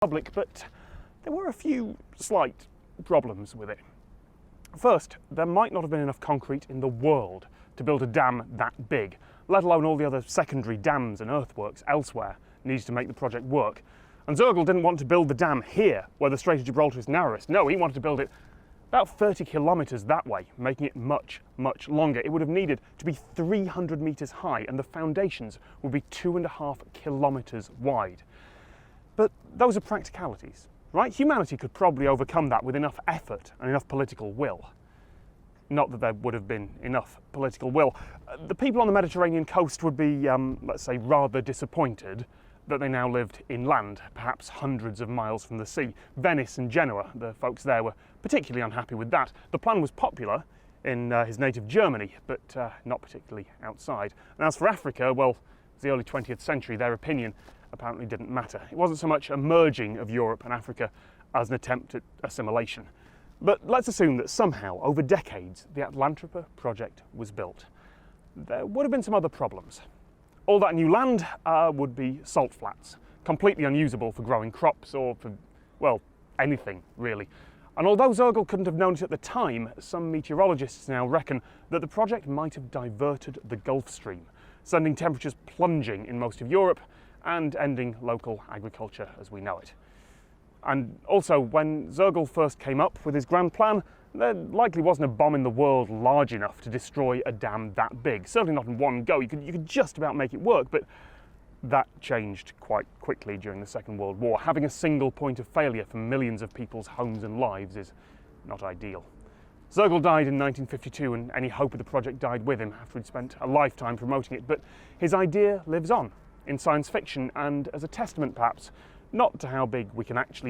public, but there were a few slight problems with it. First, there might not have been enough concrete in the world to build a dam that big, let alone all the other secondary dams and earthworks elsewhere needed to make the project work. And Zergel didn't want to build the dam here, where the Strait of Gibraltar is narrowest. No, he wanted to build it about 30 kilometres that way, making it much, much longer. It would have needed to be 300 metres high, and the foundations would be 2.5 kilometres wide. But those are practicalities, right? Humanity could probably overcome that with enough effort and enough political will. Not that there would have been enough political will. The people on the Mediterranean coast would be, let's say, rather disappointed that they now lived inland, perhaps hundreds of miles from the sea. Venice and Genoa, the folks there were particularly unhappy with that. The plan was popular in his native Germany, but not particularly outside. And as for Africa, well, it's the early 20th century, their opinion apparently didn't matter. It wasn't so much a merging of Europe and Africa as an attempt at assimilation. But let's assume that somehow, over decades, the Atlantropa project was built. There would have been some other problems. All that new land would be salt flats, completely unusable for growing crops or for, well, anything really. And although Zergel couldn't have known it at the time, some meteorologists now reckon that the project might have diverted the Gulf Stream, sending temperatures plunging in most of Europe and ending local agriculture as we know it. And also, when Zergel first came up with his grand plan, there likely wasn't a bomb in the world large enough to destroy a dam that big. Certainly not in one go. You could just about make it work, but that changed quite quickly during the Second World War. Having a single point of failure for millions of people's homes and lives is not ideal. Zergel died in 1952, and any hope of the project died with him after he'd spent a lifetime promoting it, but his idea lives on in science fiction, and as a testament perhaps, not to how big we can actually